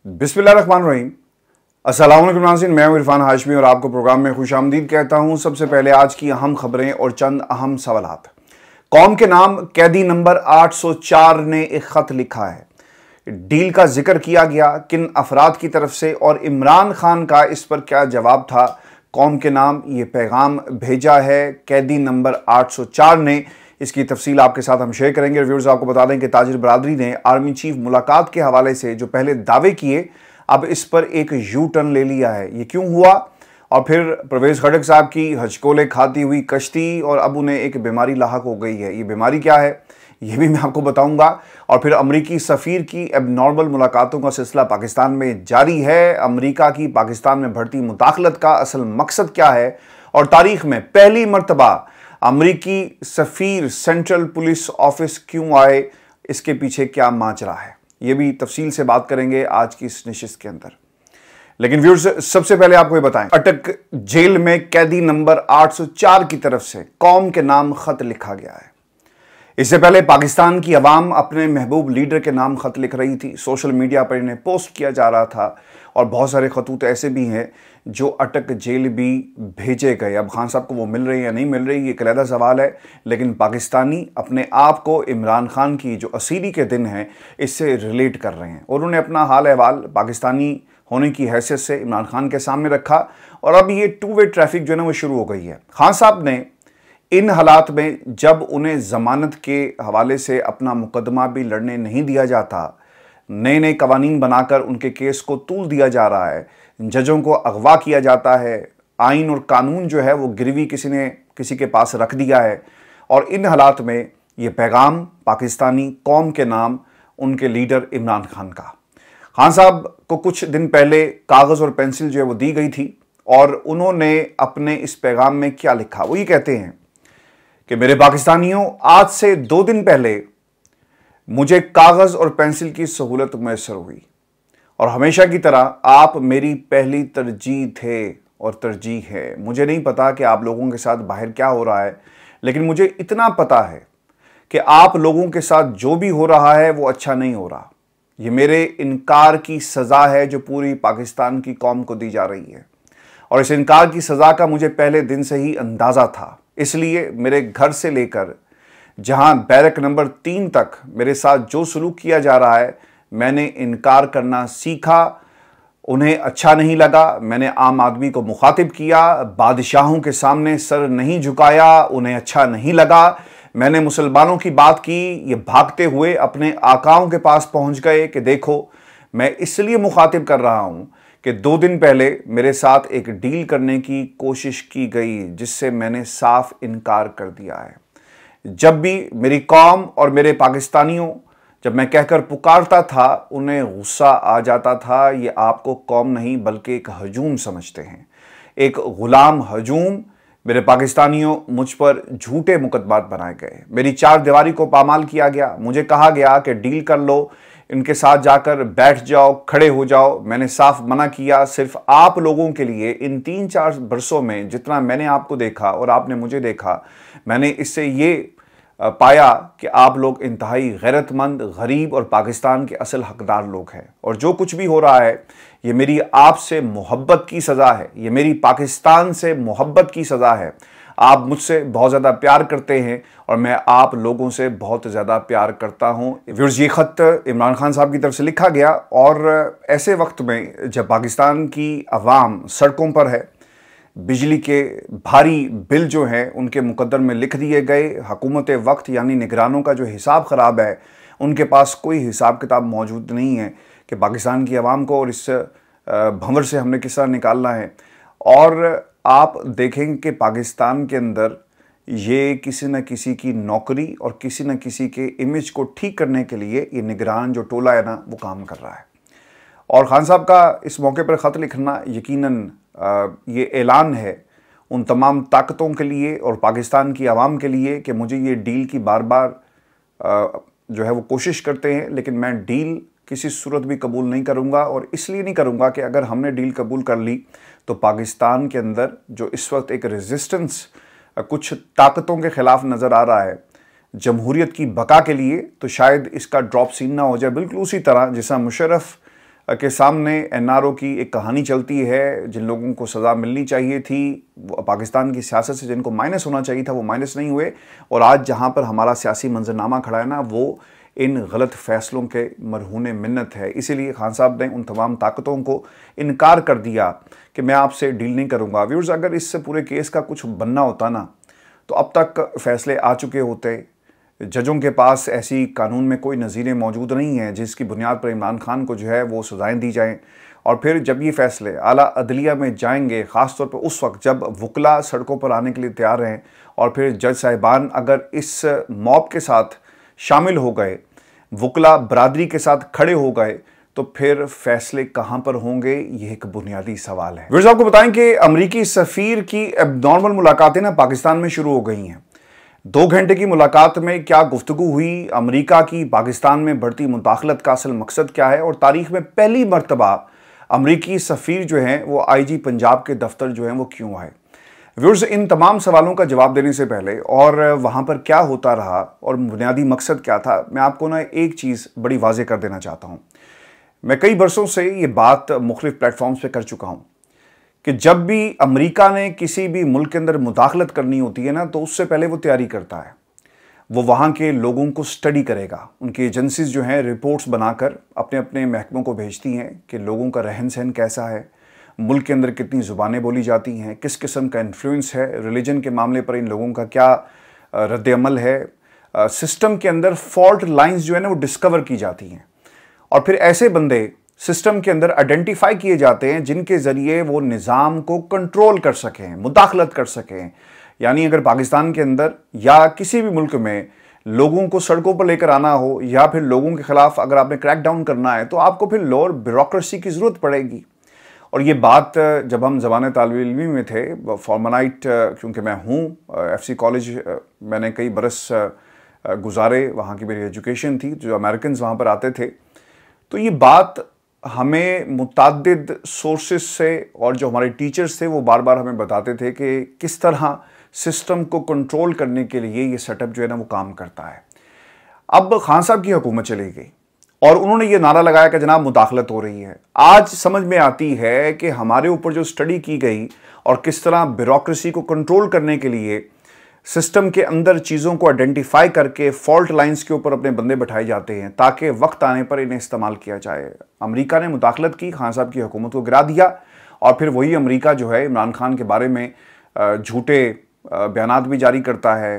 बिस्मिल्लाहिर्रहमानिर्रहीम। अस्सलाम वालेकुम नाज़रीन, मैं इरफान हाशमी और आपको प्रोग्राम में खुशामदीद कहता हूं। सबसे पहले आज की अहम खबरें और चंद अहम सवालात। कौम के नाम कैदी नंबर 804 ने एक ख़त लिखा है। डील का जिक्र किया गया किन अफराद की तरफ से और इमरान खान का इस पर क्या जवाब था। कौम के नाम ये पैगाम भेजा है कैदी नंबर 804 ने। इसकी तफसील आपके साथ हम शेयर करेंगे। व्यूअर्स, आपको बता दें कि ताजिर बरादरी ने आर्मी चीफ मुलाकात के हवाले से जो पहले दावे किए, अब इस पर एक यू टर्न ले लिया है। ये क्यों हुआ? और फिर परवेज खटक साहब की हजकोले खाती हुई कश्ती और अब उन्हें एक बीमारी लाहक हो गई है। ये बीमारी क्या है ये भी मैं आपको बताऊंगा। और फिर अमरीकी सफ़ीर की एबनॉर्मल मुलाकातों का सिलसिला पाकिस्तान में जारी है। अमरीका की पाकिस्तान में बढ़ती मुदाखलत का असल मकसद क्या है और तारीख में पहली मरतबा अमरीकी सफ़ीर सेंट्रल पुलिस ऑफिस क्यों आए, इसके पीछे क्या माजरा है, ये भी तफसील से बात करेंगे आज की इस नशिस्त के अंदर। लेकिन व्यूअर्स, सबसे पहले आपको ये बताएं, अटक जेल में कैदी नंबर 804 की तरफ से कौम के नाम खत लिखा गया है। इससे पहले पाकिस्तान की अवाम अपने महबूब लीडर के नाम खत लिख रही थी। सोशल मीडिया पर इन्हें पोस्ट किया जा रहा था और बहुत सारे खतूत ऐसे भी हैं जो अटक जेल भी भेजे गए। अब खान साहब को वो मिल रही या नहीं मिल रही, ये एक अलग सवाल है। लेकिन पाकिस्तानी अपने आप को इमरान खान की जो असीरी के दिन हैं इससे रिलेट कर रहे हैं और उन्होंने अपना हाल अहवाल पाकिस्तानी होने की हैसियत से इमरान खान के सामने रखा और अब ये टू वे ट्रैफिक जो है ना वो शुरू हो गई है। खान साहब ने इन हालात में जब उन्हें ज़मानत के हवाले से अपना मुकदमा भी लड़ने नहीं दिया जाता, नए नए कवानीन बनाकर उनके केस को तूल दिया जा रहा है, जजों को अगवा किया जाता है, आइन और कानून जो है वो गिरवी किसी ने किसी के पास रख दिया है। और इन हालात में ये पैगाम पाकिस्तानी कौम के नाम उनके लीडर इमरान खान का। खान साहब को कुछ दिन पहले कागज़ और पेंसिल जो है वो दी गई थी और उन्होंने अपने इस पैगाम में क्या लिखा, वो ये कहते हैं कि मेरे पाकिस्तानियों, आज से 2 दिन पहले मुझे कागज़ और पेंसिल की सहूलत मैसर हुई और हमेशा की तरह आप मेरी पहली तरजीह थे और तरजीह है। मुझे नहीं पता कि आप लोगों के साथ बाहर क्या हो रहा है, लेकिन मुझे इतना पता है कि आप लोगों के साथ जो भी हो रहा है वो अच्छा नहीं हो रहा। ये मेरे इनकार की सज़ा है जो पूरी पाकिस्तान की कौम को दी जा रही है और इस इनकार की सज़ा का मुझे पहले दिन से ही अंदाज़ा था। इसलिए मेरे घर से लेकर जहां बैरक नंबर 3 तक मेरे साथ जो सलूक किया जा रहा है, मैंने इनकार करना सीखा। उन्हें अच्छा नहीं लगा, मैंने आम आदमी को मुखातिब किया, बादशाहों के सामने सर नहीं झुकाया, उन्हें अच्छा नहीं लगा। मैंने मुसलमानों की बात की, ये भागते हुए अपने आकाओं के पास पहुंच गए कि देखो, मैं इसलिए मुखातिब कर रहा हूं कि 2 दिन पहले मेरे साथ एक डील करने की कोशिश की गई जिससे मैंने साफ इनकार कर दिया है। जब भी मेरी कौम और मेरे पाकिस्तानियों जब मैं कहकर पुकारता था उन्हें गुस्सा आ जाता था। ये आपको कौम नहीं बल्कि एक हजूम समझते हैं, एक गुलाम हजूम। मेरे पाकिस्तानियों, मुझ पर झूठे मुकदमात बनाए गए, मेरी 4 दीवारी को पामाल किया गया, मुझे कहा गया कि डील कर लो, इनके साथ जाकर बैठ जाओ, खड़े हो जाओ। मैंने साफ मना किया। सिर्फ आप लोगों के लिए इन 3-4 बरसों में जितना मैंने आपको देखा और आपने मुझे देखा, मैंने इससे ये पाया कि आप लोग इंतहाई गैरतमंद, गरीब और पाकिस्तान के असल हकदार लोग हैं और जो कुछ भी हो रहा है ये मेरी आपसे मोहब्बत की सज़ा है, ये मेरी पाकिस्तान से मोहब्बत की सज़ा है। आप मुझसे बहुत ज़्यादा प्यार करते हैं और मैं आप लोगों से बहुत ज़्यादा प्यार करता हूँ। व्यूअर्स, ये ख़त इमरान खान साहब की तरफ से लिखा गया और ऐसे वक्त में जब पाकिस्तान की अवाम सड़कों पर है, बिजली के भारी बिल जो हैं उनके मुकद्दर में लिख दिए गए, हुकूमत वक्त यानी निगरानों का जो हिसाब ख़राब है उनके पास कोई हिसाब किताब मौजूद नहीं है कि पाकिस्तान की अवाम को और इस भंवर से हमने किस तरह निकालना है। और आप देखेंगे कि पाकिस्तान के अंदर ये किसी न किसी की नौकरी और किसी न किसी के इमेज को ठीक करने के लिए ये निगरान जो टोला है ना वो काम कर रहा है। और खान साहब का इस मौके पर ख़त लिखना यकीनन ये ऐलान है उन तमाम ताकतों के लिए और पाकिस्तान की आवाम के लिए कि मुझे ये डील की बार बार जो है वो कोशिश करते हैं, लेकिन मैं डील किसी सूरत भी कबूल नहीं करूंगा। और इसलिए नहीं करूंगा कि अगर हमने डील कबूल कर ली तो पाकिस्तान के अंदर जो इस वक्त एक रेजिस्टेंस कुछ ताकतों के ख़िलाफ़ नज़र आ रहा है जमहूरियत की बका के लिए, तो शायद इसका ड्रॉप सीन ना हो जाए। बिल्कुल उसी तरह जैसा मुशर्रफ के सामने एनआरओ की एक कहानी चलती है। जिन लोगों को सज़ा मिलनी चाहिए थी पाकिस्तान की सियासत से, जिनको माइनस होना चाहिए था, वो माइनस नहीं हुए। और आज जहां पर हमारा सियासी मंजरनामा खड़ा है ना, वो इन गलत फैसलों के मरहून मिन्नत है। इसीलिए खान साहब ने उन तमाम ताकतों को इनकार कर दिया कि मैं आपसे डील नहीं करूँगा। व्यूअर्स, अगर इससे पूरे केस का कुछ बनना होता ना, तो अब तक फैसले आ चुके होते। जजों के पास ऐसी कानून में कोई नज़ीरें मौजूद नहीं हैं जिसकी बुनियाद पर इमरान खान को जो है वो सज़ाएं दी जाएं। और फिर जब ये फैसले आला अदलिया में जाएंगे, ख़ास तौर पर उस वक्त जब वकला सड़कों पर आने के लिए तैयार हैं, और फिर जज साहिबान अगर इस मॉब के साथ शामिल हो गए, वकला बरादरी के साथ खड़े हो गए, तो फिर फैसले कहां पर होंगे, यह एक बुनियादी सवाल है। व्यूअर्स, आपको बताएं कि अमरीकी सफ़ीर की एबनॉर्मल मुलाकातें ना पाकिस्तान में शुरू हो गई हैं। 2 घंटे की मुलाकात में क्या गुफ्तगू हुई, अमेरिका की पाकिस्तान में बढ़ती मुदाखलत का असल मकसद क्या है, और तारीख में पहली मरतबा अमरीकी सफ़ीर जो हैं वो आईजी पंजाब के दफ्तर जो हैं वो क्यों आए। व्यूअर्स, इन तमाम सवालों का जवाब देने से पहले और वहाँ पर क्या होता रहा और बुनियादी मकसद क्या था, मैं आपको ना एक चीज़ बड़ी वाज़ेह कर देना चाहता हूँ। मैं कई बरसों से ये बात मुख्तलिफ प्लेटफॉर्म्स पर कर चुका हूँ कि जब भी अमेरिका ने किसी भी मुल्क के अंदर मुदाखलत करनी होती है ना, तो उससे पहले वो तैयारी करता है। वो वहाँ के लोगों को स्टडी करेगा। उनकी एजेंसीज जो हैं रिपोर्ट्स बनाकर अपने अपने महकमों को भेजती हैं कि लोगों का रहन सहन कैसा है, मुल्क के अंदर कितनी ज़ुबानें बोली जाती हैं, किस किस्म का इन्फ्लुएंस है, रिलीजन के मामले पर इन लोगों का क्या रद्द-ए-अमल है। सिस्टम के अंदर फॉल्ट लाइन्स जो है ना वो डिस्कवर की जाती हैं, और फिर ऐसे बंदे सिस्टम के अंदर आइडेंटिफाई किए जाते हैं जिनके ज़रिए वो निज़ाम को कंट्रोल कर सकें, मुदाखलत कर सकें। यानी अगर पाकिस्तान के अंदर या किसी भी मुल्क में लोगों को सड़कों पर लेकर आना हो, या फिर लोगों के ख़िलाफ़ अगर आपने क्रैक डाउन करना है, तो आपको फिर लॉ और ब्यूरोक्रेसी की ज़रूरत पड़ेगी। और ये बात जब हम ज़माने तालिब इल्मी में थे, फॉर्मनाइट क्योंकि मैं हूँ, FC कॉलेज मैंने कई बरस गुजारे, वहाँ की मेरी एजुकेशन थी, जो अमेरिकन वहाँ पर आते थे, तो ये बात हमें मुताद्दिद सोर्सेस से और जो हमारे टीचर्स थे वो बार बार हमें बताते थे कि किस तरह सिस्टम को कंट्रोल करने के लिए ये सेटअप जो है ना वो काम करता है। अब खान साहब की हुकूमत चली गई और उन्होंने ये नारा लगाया कि जनाब मुदाखलत हो रही है। आज समझ में आती है कि हमारे ऊपर जो स्टडी की गई और किस तरह ब्यूरोक्रेसी को कंट्रोल करने के लिए सिस्टम के अंदर चीज़ों को आइडेंटिफाई करके फॉल्ट लाइंस के ऊपर अपने बंदे बैठाए जाते हैं ताकि वक्त आने पर इन्हें इस्तेमाल किया जाए। अमेरिका ने मुदाखलत की, खान साहब की हुकूमत को गिरा दिया, और फिर वही अमेरिका जो है इमरान खान के बारे में झूठे बयानात भी जारी करता है,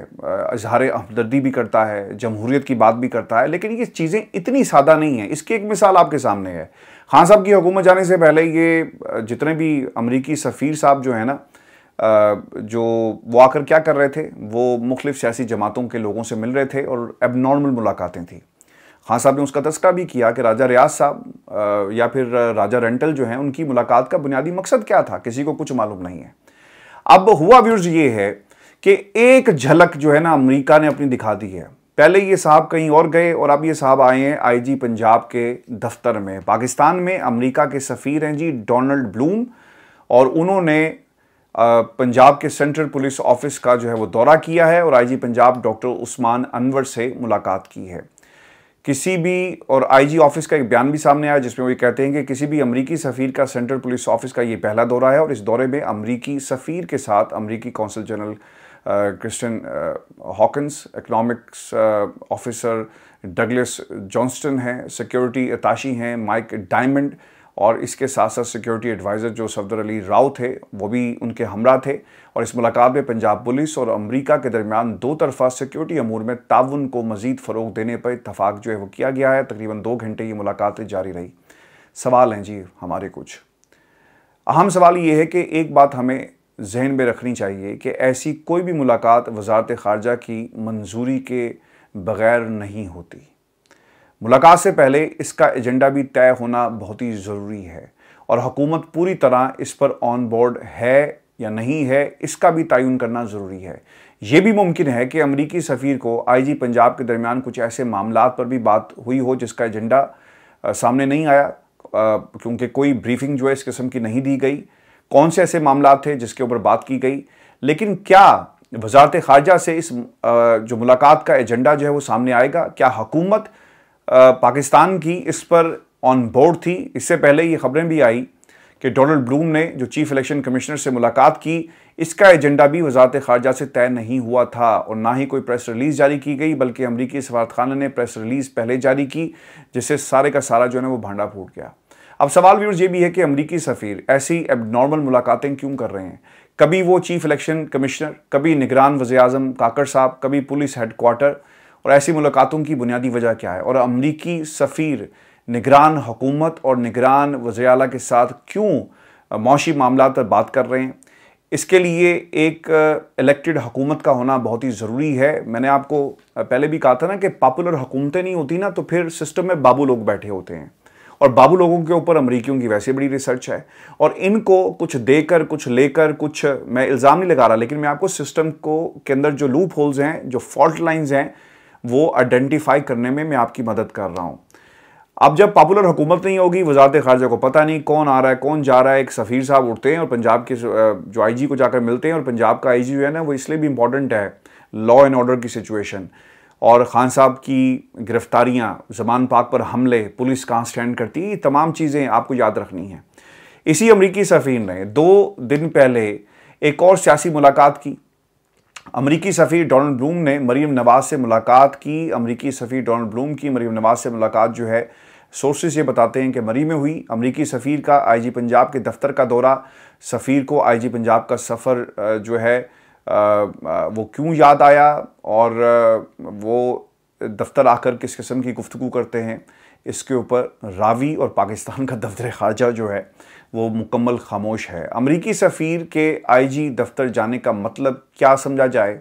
इजहार हमदर्दी भी करता है, जमहूरियत की बात भी करता है। लेकिन ये चीज़ें इतनी सादा नहीं हैं। इसकी एक मिसाल आपके सामने है। खान साहब की हुकूमत जाने से पहले ये जितने भी अमरीकी सफ़ीर साहब जो है ना, जो वो आकर क्या कर रहे थे, वो मुख्तलिफ सियासी जमातों के लोगों से मिल रहे थे और एबनॉर्मल मुलाकातें थी। खान साहब ने उसका तज़किरा भी किया कि राजा रियाज साहब या फिर राजा रेंटल जो हैं, उनकी मुलाकात का बुनियादी मकसद क्या था, किसी को कुछ मालूम नहीं है। अब हुआ व्यूअर्स ये है कि एक झलक जो है ना अमेरिका ने अपनी दिखा दी है। पहले ये साहब कहीं और गए और अब ये साहब आए हैं आईजी पंजाब के दफ्तर में। पाकिस्तान में अमेरिका के सफ़ीर हैं जी डोनाल्ड ब्लूम, और उन्होंने पंजाब के सेंट्रल पुलिस ऑफिस का जो है वो दौरा किया है और आईजी पंजाब डॉक्टर उस्मान अनवर से मुलाकात की है। किसी भी, और आईजी ऑफिस का एक बयान भी सामने आया जिसमें वो ये कहते हैं कि किसी भी अमरीकी सफ़ीर का सेंट्रल पुलिस ऑफिस का ये पहला दौरा है, और इस दौरे में अमरीकी सफ़ीर के साथ अमरीकी consul general Christian Hawkins, economics officer Douglas Johnston हैं, सिक्योरिटी अताशी हैं माइक डायमंड, और इसके साथ साथ सिक्योरिटी एडवाइज़र जो सफदर अली राव थे वो भी उनके हमरा थे। और इस मुलाकात में पंजाब पुलिस और अमेरिका के दरमियान दो तरफा सिक्योरिटी अमूर में ताउन को मज़ीद फ़रोग देने पर इत्तफाक जो है वो किया गया है। तकरीबन 2 घंटे ये मुलाकातें जारी रही। सवाल हैं जी हमारे कुछ अहम सवाल ये है कि एक बात हमें जहन में रखनी चाहिए कि ऐसी कोई भी मुलाकात वज़ारत ख़ारजा की मंजूरी के बग़ैर नहीं होती। मुलाकात से पहले इसका एजेंडा भी तय होना बहुत ही ज़रूरी है, और हुकूमत पूरी तरह इस पर ऑन बोर्ड है या नहीं है इसका भी तयन करना ज़रूरी है। ये भी मुमकिन है कि अमरीकी सफ़ीर को आईजी पंजाब के दरमियान कुछ ऐसे मामलात पर भी बात हुई हो जिसका एजेंडा सामने नहीं आया, क्योंकि कोई ब्रीफिंग जो है इस किस्म की नहीं दी गई। कौन से ऐसे मामलात थे जिसके ऊपर बात की गई, लेकिन क्या वज़ारत ख़ारजा से इस जो मुलाकात का एजेंडा जो है वो सामने आएगा? क्या हुकूमत पाकिस्तान की इस पर ऑन बोर्ड थी। इससे पहले ये खबरें भी आई कि डोनाल्ड ब्लूम ने जो चीफ इलेक्शन कमिश्नर से मुलाकात की, इसका एजेंडा भी वजारत खारजा से तय नहीं हुआ था और ना ही कोई प्रेस रिलीज जारी की गई, बल्कि अमरीकी सफारतखाना ने प्रेस रिलीज पहले जारी की, जिससे सारे का सारा जो है ना वो भांडा फूट गया। अब सवाल व्यूअर्स ये भी है कि अमरीकी सफ़ीर ऐसी एबनॉर्मल मुलाकातें क्यों कर रहे हैं? कभी वो चीफ इलेक्शन कमिश्नर, कभी निगरान वज़ीर-ए-आज़म काकर साहब, कभी पुलिस हेडक्वार्टर, और ऐसी मुलाकातों की बुनियादी वजह क्या है? और अमरीकी सफ़ीर निगरान हुकूमत और निगरान वज़ीर आला के साथ क्यों मौशी मामला पर बात कर रहे हैं? इसके लिए एक इलेक्टेड हुकूमत का होना बहुत ही ज़रूरी है। मैंने आपको पहले भी कहा था ना कि पॉपुलर हुकूमतें नहीं होती ना तो फिर सिस्टम में बाबू लोग बैठे होते हैं, और बाबू लोगों के ऊपर अमरीकियों की वैसे बड़ी रिसर्च है, और इनको कुछ देकर कुछ लेकर कुछ, मैं इल्ज़ाम नहीं लगा रहा, लेकिन मैं आपको सिस्टम को के अंदर जो लूप होल्स हैं, जो फॉल्ट लाइंस हैं, वो आइडेंटिफाई करने में मैं आपकी मदद कर रहा हूँ। अब जब पॉपुलर हुकूमत नहीं होगी, वजारत खारजा को पता नहीं कौन आ रहा है कौन जा रहा है, एक सफ़ीर साहब उठते हैं और पंजाब के जो IG को जाकर मिलते हैं, और पंजाब का IG जो है ना वो इसलिए भी इम्पॉर्टेंट है, लॉ एंड ऑर्डर की सिचुएशन, और खान साहब की गिरफ्तारियां, ज़मान पाक पर हमले, पुलिस कहाँ स्टैंड करती है, ये तमाम चीज़ें आपको याद रखनी है। इसी अमरीकी सफ़ीर ने 2 दिन पहले एक और सियासी मुलाकात की। अमरीकी सफ़ीर डोनाल्ड ब्लूम ने मरीम नवाज़ से मुलाकात की। अमरीकी सफ़ीर डोनाल्ड ब्लूम की मरीम नवाज़ से मुलाकात जो है, सोर्सेज ये बताते हैं कि मरी में हुई। अमरीकी सफ़ीर का IG पंजाब के दफ्तर का दौरा, सफ़ीर को IG पंजाब का सफ़र जो है वो क्यों याद आया, और वो दफ्तर आकर किस किस्म की गुफ्तगू करते हैं, इसके ऊपर रावी और पाकिस्तान का दफ्तर खारजा जो है वो मुकम्मल खामोश है। अमरीकी सफ़ीर के IG दफ्तर जाने का मतलब क्या समझा जाए?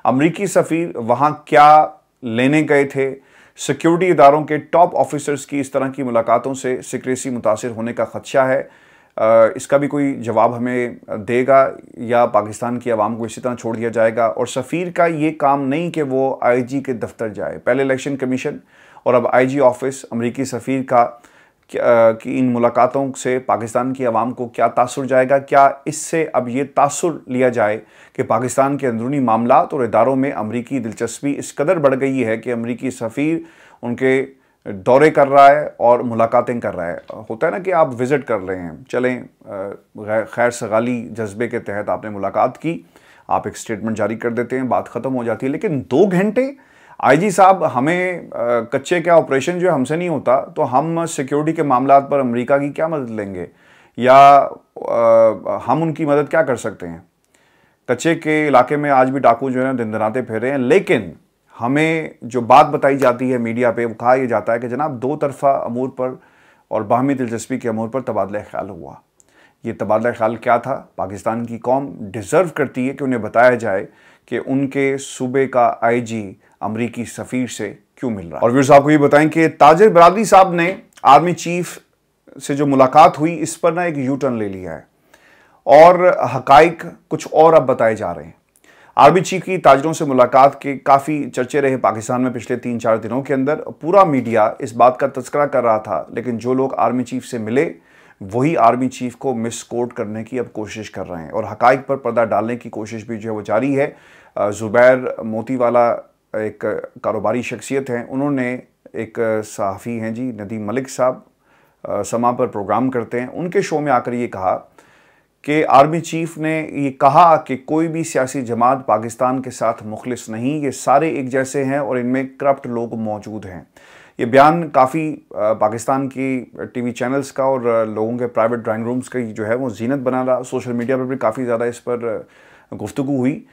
अमरीकी सफ़ीर वहाँ क्या लेने गए थे? सिक्योरिटी इदारों के टॉप ऑफिसर्स की इस तरह की मुलाकातों से सिक्रेसी मुतासिर होने का ख़दशा है। इसका भी कोई जवाब हमें देगा या पाकिस्तान की आवाम को इसी तरह छोड़ दिया जाएगा? और सफ़ीर का ये काम नहीं कि वो IG के दफ्तर जाए, पहले इलेक्शन कमीशन और अब IG ऑफिस। अमरीकी सफ़ीर का कि इन मुलाकातों से पाकिस्तान की आवाम को क्या तासुर जाएगा? क्या इससे अब ये तासुर लिया जाए कि पाकिस्तान के अंदरूनी मामलात और इदारों में अमरीकी दिलचस्पी इस कदर बढ़ गई है कि अमरीकी सफ़ीर उनके दौरे कर रहा है और मुलाकातें कर रहा है? होता है ना कि आप विज़िट कर रहे हैं, चलें खैर सगाली जज्बे के तहत आपने मुलाकात की, आप एक स्टेटमेंट जारी कर देते हैं, बात ख़त्म हो जाती है। लेकिन 2 घंटे IG साहब, हमें कच्चे क्या ऑपरेशन जो है हमसे नहीं होता, तो हम सिक्योरिटी के मामलात पर अमेरिका की क्या मदद लेंगे, या हम उनकी मदद क्या कर सकते हैं? कच्चे के इलाके में आज भी डाकू जो है ना दिन दनाते फिर रहे हैं, लेकिन हमें जो बात बताई जाती है मीडिया पे, वो कहा यह जाता है कि जनाब 2 तरफ़ा अमूर पर और बाहमी दिलचस्पी के अमूर पर तबादला ख्याल हुआ। ये तबादला ख्याल क्या था? पाकिस्तान की कौम डिज़र्व करती है कि उन्हें बताया जाए कि उनके सूबे का IG अमरीकी सफ़ीर से क्यों मिल रहा है। और व्यूअर्स आपको ये बताएं कि ताजिर बरादरी साहब ने आर्मी चीफ से जो मुलाकात हुई, इस पर ना एक यू टर्न ले लिया है और हकाइक कुछ और अब बताए जा रहे हैं। आर्मी चीफ की ताजरों से मुलाकात के काफ़ी चर्चे रहे पाकिस्तान में पिछले 3-4 दिनों के अंदर। पूरा मीडिया इस बात का तज़किरा कर रहा था, लेकिन जो लोग आर्मी चीफ से मिले वही आर्मी चीफ को मिसकोट करने की अब कोशिश कर रहे हैं और हकाइक पर पर्दा डालने की कोशिश भी जो है वो जारी है। ज़ुबैर मोतीवाला एक कारोबारी शख्सियत हैं, उन्होंने एक सहाफ़ी हैं जी नदीम मलिक साहब, समा पर प्रोग्राम करते हैं, उनके शो में आकर ये कहा कि आर्मी चीफ ने ये कहा कि कोई भी सियासी जमात पाकिस्तान के साथ मुखलिस नहीं, ये सारे एक जैसे हैं और इनमें करप्ट लोग मौजूद हैं। ये बयान काफ़ी पाकिस्तान की TV चैनल्स का और लोगों के प्राइवेट ड्राइंग रूम्स का जो है वो जीनत बना रहा। सोशल मीडिया पर भी काफ़ी ज़्यादा इस पर गुफ्तगू हुई।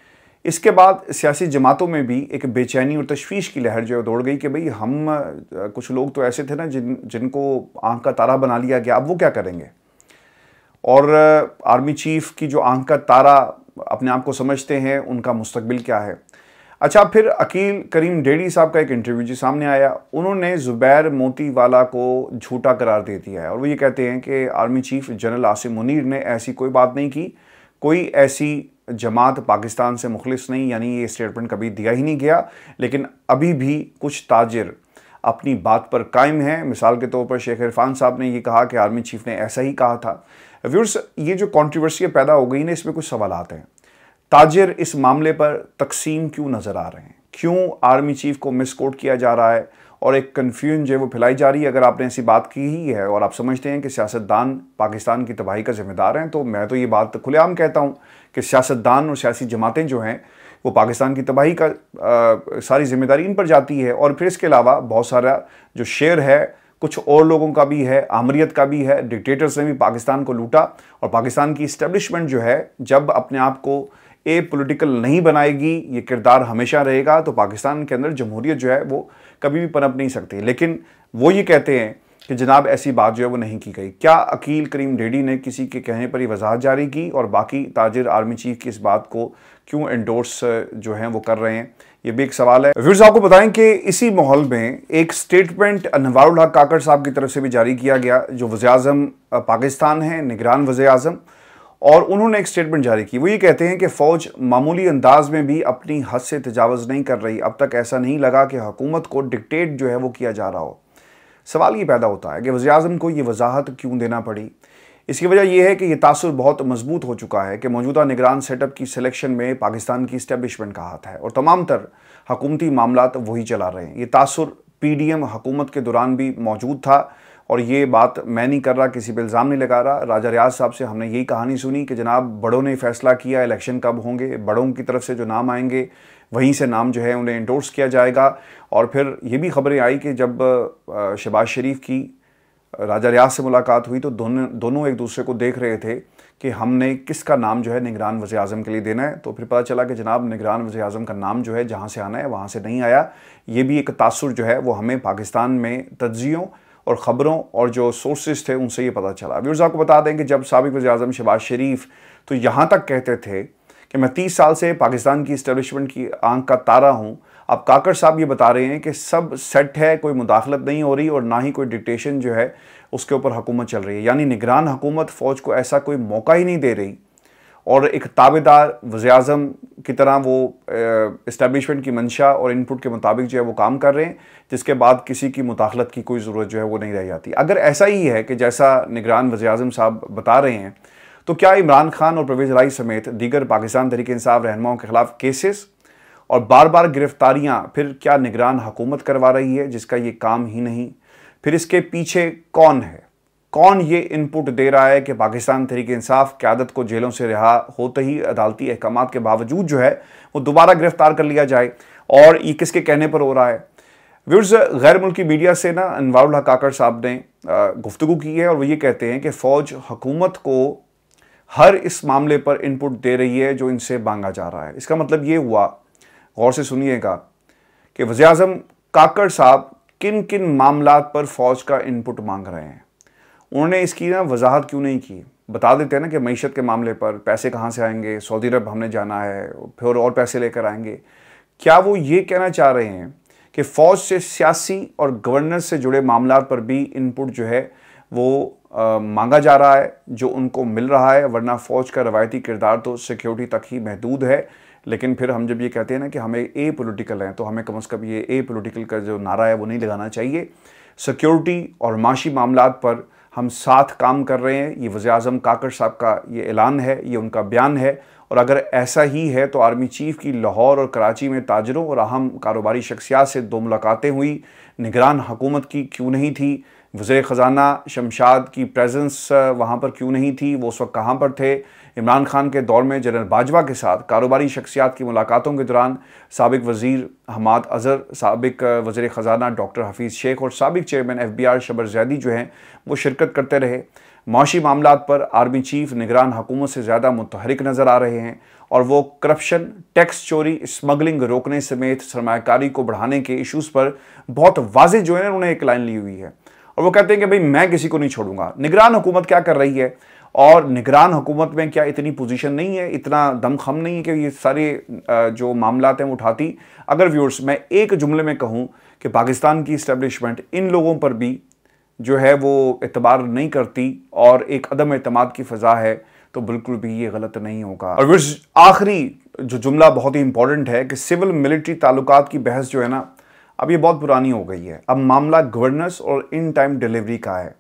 इसके बाद सियासी जमातों में भी एक बेचैनी और तशवीश की लहर जो है दौड़ गई कि भाई हम कुछ लोग तो ऐसे थे ना जिनको आंख का तारा बना लिया गया, अब वो क्या करेंगे? और आर्मी चीफ की जो आंख का तारा अपने आप को समझते हैं, उनका मुस्तकबिल क्या है? अच्छा, फिर अकील करीम डेडी साहब का एक इंटरव्यू जी सामने आया, उन्होंने ज़ुबैर मोतीवाला को झूठा करार दे दिया है और वो ये कहते हैं कि army chief general Asim Munir ने ऐसी कोई बात नहीं की, कोई ऐसी जमात पाकिस्तान से मुखलिस नहीं, यानी ये स्टेटमेंट कभी दिया ही नहीं गया। लेकिन अभी भी कुछ ताजिर अपनी बात पर कायम हैं। मिसाल के तौर पर शेख इरफान साहब ने ये कहा कि आर्मी चीफ ने ऐसा ही कहा था। व्यूअर्स, ये जो कंट्रोवर्सी पैदा हो गई ना, इसमें कुछ सवालात हैं। ताजिर इस मामले पर तकसीम क्यों नज़र आ रहे हैं? क्यों आर्मी चीफ को मिसकोट किया जा रहा है और एक कन्फ्यूजन जो है वो फैलाई जा रही है। अगर आपने ऐसी बात की ही है और आप समझते हैं कि सियासतदान पाकिस्तान की तबाही का जिम्मेदार हैं, तो मैं तो ये बात खुलेआम कहता हूँ कि सियासतदान और सियासी जमातें जो हैं वो पाकिस्तान की तबाही का सारी जिम्मेदारी इन पर जाती है। और फिर इसके अलावा बहुत सारा जो शेयर है कुछ और लोगों का भी है, आमरीत का भी है, डिक्टेटर्स ने भी पाकिस्तान को लूटा। और पाकिस्तान की इस्टेब्लिशमेंट जो है जब अपने आप को ए पॉलिटिकल नहीं बनाएगी, ये किरदार हमेशा रहेगा, तो पाकिस्तान के अंदर जमहूरियत जो है वो कभी भी पनप नहीं सकती। लेकिन वो ये कहते हैं कि जनाब ऐसी बात जो है वो नहीं की गई। क्या अकील करीम डेडी ने किसी के कहने पर ही वजाहत जारी की और बाकी ताजिर आर्मी चीफ की इस बात को क्यों एंडोर्स जो हैं वो कर रहे हैं, ये भी एक सवाल है। व्यूअर्स आपको बताएं कि इसी माहौल में एक स्टेटमेंट अनवारुल हक काकड़ साहब की तरफ से भी जारी किया गया, जो वज़ीर-ए-आज़म पाकिस्तान हैं, निगरान वज़ीर-ए-आज़म, और उन्होंने एक स्टेटमेंट जारी की। वो ये कहते हैं कि फ़ौज मामूली अंदाज में भी अपनी हद से तजावज़ नहीं कर रही। अब तक ऐसा नहीं लगा कि हुकूमत को डिक्टेट जो है वो किया जा रहा हो। सवाल ये पैदा होता है कि वज़ीर-ए-आज़म को ये वजाहत क्यों देना पड़ी। इसकी वजह यह है कि यह तासुर बहुत मजबूत हो चुका है कि मौजूदा निगरान सेटअप की सिलेक्शन में पाकिस्तान की इस्टेब्लिशमेंट का हाथ है और तमाम तर हुकूमती मामलात वही चला रहे हैं। ये तासुर PDM हुकूमत के दौरान भी मौजूद था और ये बात मैं नहीं कर रहा, किसी पर इल्ज़ाम नहीं लगा रहा। राजा रियाज साहब से हमने यही कहानी सुनी कि जनाब बड़ों ने फैसला किया इलेक्शन कब होंगे, बड़ों की तरफ से जो नाम आएंगे वहीं से नाम जो है उन्हें इंडोर्स किया जाएगा। और फिर ये भी खबरें आई कि जब शहबाज शरीफ की राजा रियाज से मुलाकात हुई तो दोनों एक दूसरे को देख रहे थे कि हमने किसका नाम जो है निगरान वज़ीर-ए-आज़म के लिए देना है। तो फिर पता चला कि जनाब निगरान वज़ीर-ए-आज़म का नाम जो है जहाँ से आना है वहाँ से नहीं आया। ये भी एक तासुर जो है वो हमें पाकिस्तान में तज्ज़ियों और ख़बरों और जो सोर्सेज थे उनसे ये पता चला। व्यूअर्स आपको बता दें कि जब साबिक़ वज़ीर-ए-आज़म शहबाज शरीफ तो यहाँ तक कहते थे कि मैं 30 साल से पाकिस्तान की इस्टेब्लिशमेंट की आंख का तारा हूँ, अब काकड़ साहब ये बता रहे हैं कि सब सेट है, कोई मुदाखलत नहीं हो रही और ना ही कोई डिक्टेशन जो है उसके ऊपर हुकूमत चल रही है। यानी निगरान हुकूमत फ़ौज को ऐसा कोई मौका ही नहीं दे रही और एक ताबेदार वज़ीर-ए-आज़म की तरह वो इस्टेब्लिशमेंट की मंशा और इनपुट के मुताबिक जो है वो काम कर रहे हैं, जिसके बाद किसी की मुदाखलत की कोई ज़रूरत जो है वो नहीं रह जाती। अगर ऐसा ही है कि जैसा निगरान वज़ीर-ए-आज़म साहब बता रहे हैं, तो क्या इमरान खान और परवेज़ इलाही समेत दीगर पाकिस्तान तहरीक इंसाफ रहनुमाओं के खिलाफ केसेस और बार बार गिरफ्तारियां फिर क्या निगरान हुकूमत करवा रही है, जिसका ये काम ही नहीं? फिर इसके पीछे कौन है? कौन ये इनपुट दे रहा है कि पाकिस्तान तहरीक इंसाफ क़यादत को जेलों से रिहा होते ही अदालती अहकामात के बावजूद जो है वो दोबारा गिरफ्तार कर लिया जाए, और ये किसके कहने पर हो रहा है? व्यूअर्स गैर मुल्की मीडिया से ना अनवारुल हक काकड़ साहब ने गुफ्तगू की है और वो ये कहते हैं कि फ़ौज हुकूमत को हर इस मामले पर इनपुट दे रही है जो इनसे मांगा जा रहा है। इसका मतलब ये हुआ, गौर से सुनिएगा, कि वज़ीर-ए-आज़म काकड़ साहब किन किन मामलात पर फ़ौज का इनपुट मांग रहे हैं। उन्होंने इसकी ना वजाहत क्यों नहीं की? बता देते हैं ना कि मईशत के मामले पर पैसे कहाँ से आएंगे, सऊदी अरब हमने जाना है, फिर और पैसे लेकर आएंगे। क्या वो ये कहना चाह रहे हैं कि फ़ौज से सियासी और गवर्नेंस से जुड़े मामलात पर भी इनपुट जो है वो मांगा जा रहा है, जो उनको मिल रहा है? वरना फ़ौज का रवायती किरदार तो सिक्योरिटी तक ही महदूद है। लेकिन फिर हम जब ये कहते हैं ना कि हमें ए पॉलिटिकल हैं, तो हमें कम से कम ये ए पॉलिटिकल का जो नारा है वो नहीं लगाना चाहिए। सिक्योरिटी और माशी मामलात पर हम साथ काम कर रहे हैं, ये वज़ीर-ए-आज़म काकड़ साहब का ये ऐलान है, ये उनका बयान है। और अगर ऐसा ही है तो आर्मी चीफ की लाहौर और कराची में ताजरों और अहम कारोबारी शख्सियात से 2 मुलाकातें हुई, निगरान हुकूमत की क्यों नहीं थी? वज़ीर ख़ज़ाना शमशाद की प्रेजेंस वहाँ पर क्यों नहीं थी? वो उस वक्त कहाँ पर थे? इमरान खान के दौर में जनरल बाजवा के साथ कारोबारी शख्सियात की मुलाकातों के दौरान साबिक़ वज़ीर हमाद अज़हर, साबिक़ वज़ीर ख़ज़ाना डॉक्टर हफीज़ शेख और साबिक़ चेयरमैन FBR शबर जैदी जो हैं वो शिरकत करते रहे। माशी मामलात पर आर्मी चीफ निगरान हुकूमत से ज़्यादा मुतहरिक नज़र आ रहे हैं और वो करप्शन, टैक्स चोरी, स्मगलिंग रोकने समेत सरमायाकारी को बढ़ाने के इशूज़ पर बहुत वाज़ेह जो है उन्होंने एक लाइन ली हुई है और वो कहते हैं कि भाई मैं किसी को नहीं छोड़ूंगा। निगरान हुकूमत क्या कर रही है और निगरान हुकूमत में क्या इतनी पोजीशन नहीं है, इतना दमखम नहीं है कि ये सारे जो मामलात हैं वो उठाती? अगर व्यूअर्स मैं एक जुमले में कहूँ कि पाकिस्तान की इस्टेब्लिशमेंट इन लोगों पर भी जो है वो एतबार नहीं करती और एक अदम एतमाद की फ़ज़ा है, तो बिल्कुल भी ये गलत नहीं होगा। और व्यूअर्स आखिरी जो जुमला बहुत ही इंपॉर्टेंट है कि सिविल मिलिट्री ताल्लुकात की बहस जो है ना, अब ये बहुत पुरानी हो गई है। अब मामला गवर्नेंस और इन टाइम डिलीवरी का है।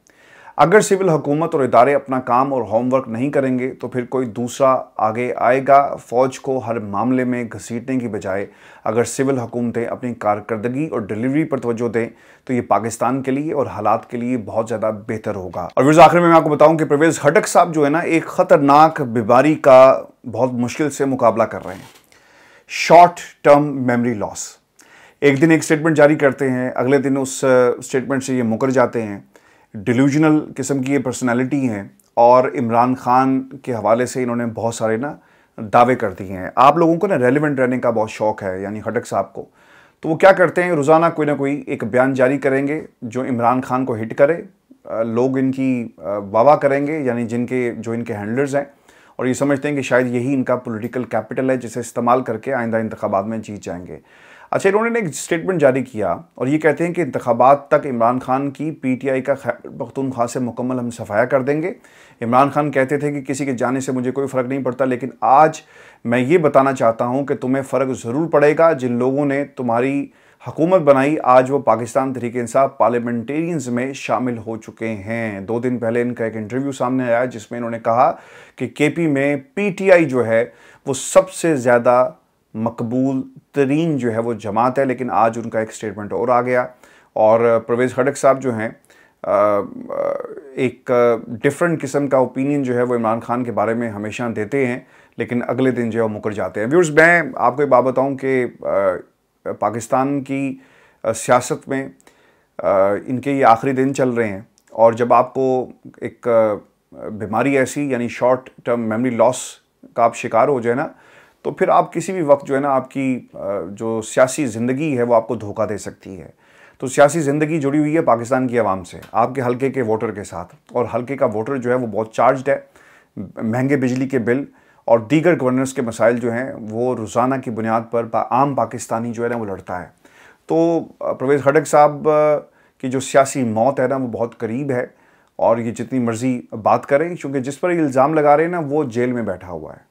अगर सिविल हुकूमत और इदारे अपना काम और होमवर्क नहीं करेंगे तो फिर कोई दूसरा आगे आएगा। फ़ौज को हर मामले में घसीटने की बजाय अगर सिविल हुकूमतें अपनी कारकर्दगी और डिलीवरी पर तवज्जो दें तो ये पाकिस्तान के लिए और हालात के लिए बहुत ज़्यादा बेहतर होगा। और फिर आखिर में मैं आपको बताऊं कि परवेज़ खटक साहब जो है ना, एक ख़तरनाक बीमारी का बहुत मुश्किल से मुकाबला कर रहे हैं, शॉर्ट टर्म मेमोरी लॉस। एक दिन एक स्टेटमेंट जारी करते हैं, अगले दिन उस स्टेटमेंट से ये मुकर जाते हैं। डिल्यूजनल किस्म की ये पर्सनैलिटी हैं और इमरान खान के हवाले से इन्होंने बहुत सारे ना दावे कर दिए हैं। आप लोगों को ना रेलिवेंट रहने का बहुत शौक़ है, यानी खटक साहब को, तो वो क्या करते हैं, रोज़ाना कोई ना कोई एक बयान जारी करेंगे जो इमरान खान को हिट करे। लोग इनकी वाह करेंगे, यानी जो इनके हैंडलर्स हैं, और ये समझते हैं कि शायद यही इनका पॉलिटिकल कैपिटल है जिसे इस्तेमाल करके आइंदा इंतखाबात में जीत जाएंगे। अच्छा, इन्होंने एक स्टेटमेंट जारी किया और ये कहते हैं कि इंतखाबात तक इमरान खान की पीटीआई का खैबर पख्तूनख्वा से मुकम्मल हम सफाया कर देंगे। इमरान खान कहते थे कि किसी के जाने से मुझे कोई फ़र्क नहीं पड़ता, लेकिन आज मैं ये बताना चाहता हूँ कि तुम्हें फ़र्क ज़रूर पड़ेगा। जिन लोगों ने तुम्हारी हुकूमत बनाई, आज वो पाकिस्तान तहरीक-ए-इंसाफ पार्लियामेंटेरियंस में शामिल हो चुके हैं। 2 दिन पहले इनका एक इंटरव्यू सामने आया जिसमें इन्होंने कहा कि केपी में पीटीआई जो है वो सबसे ज़्यादा मकबूल तरीन जो है वो जमात है। लेकिन आज उनका एक स्टेटमेंट और आ गया और परवेज़ खटक साहब जो हैं एक डिफरेंट किस्म का ओपिनियन जो है वो इमरान खान के बारे में हमेशा देते हैं, लेकिन अगले दिन जो है वो मुकर जाते हैं। व्यूअर्स, मैं आपको एक बात बताऊं कि पाकिस्तान की सियासत में इनके ये आखिरी दिन चल रहे हैं और जब आपको एक बीमारी ऐसी यानी शॉर्ट टर्म मेमोरी लॉस का आप शिकार हो जाए ना, तो फिर आप किसी भी वक्त जो है ना, आपकी जो सियासी ज़िंदगी है वो आपको धोखा दे सकती है। तो सियासी ज़िंदगी जुड़ी हुई है पाकिस्तान की आवाम से, आपके हल्के के वोटर के साथ, और हल्के का वोटर जो है वो बहुत चार्ज्ड है। महंगे बिजली के बिल और दीगर गवर्नेंस के मसाइल जो हैं वो रोज़ाना की बुनियाद पर आम पाकिस्तानी जो है ना वो लड़ता है। तो परवेज़ खटक साहब की जो सियासी मौत है ना वो बहुत करीब है और ये जितनी मर्ज़ी बात करें, क्योंकि जिस पर इल्ज़ाम लगा रहे हैं ना वो जेल में बैठा हुआ है,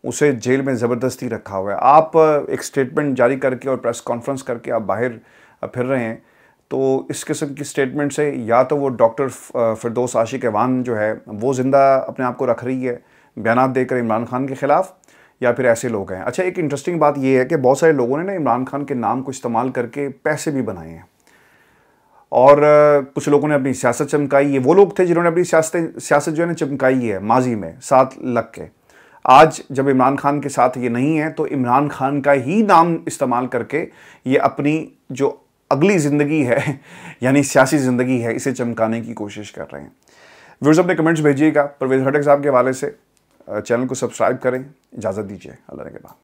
उसे जेल में ज़बरदस्ती रखा हुआ है। आप एक स्टेटमेंट जारी करके और प्रेस कॉन्फ्रेंस करके आप बाहर फिर रहे हैं, तो इस किस्म की स्टेटमेंट से या तो वो डॉक्टर फिरदौस आशिक ऐवान जो है वो ज़िंदा अपने आप को रख रही है बयान देकर इमरान खान के ख़िलाफ़, या फिर ऐसे लोग हैं। अच्छा, एक इंटरेस्टिंग बात ये है कि बहुत सारे लोगों ने ना इमरान खान के नाम को इस्तेमाल करके पैसे भी बनाए हैं और कुछ लोगों ने अपनी सियासत चमकाई है। वो लोग थे जिन्होंने अपनी सियासत जो है ना चमकाई है माजी में साथ लग के। आज जब इमरान खान के साथ ये नहीं है तो इमरान खान का ही नाम इस्तेमाल करके ये अपनी जो अगली ज़िंदगी है यानी सियासी ज़िंदगी है इसे चमकाने की कोशिश कर रहे हैं। व्यूअर्स, अपने कमेंट्स भेजिएगा परवेज़ खटक साहब के हवाले से। चैनल को सब्सक्राइब करें। इजाज़त दीजिए, अल्लाह के बाद।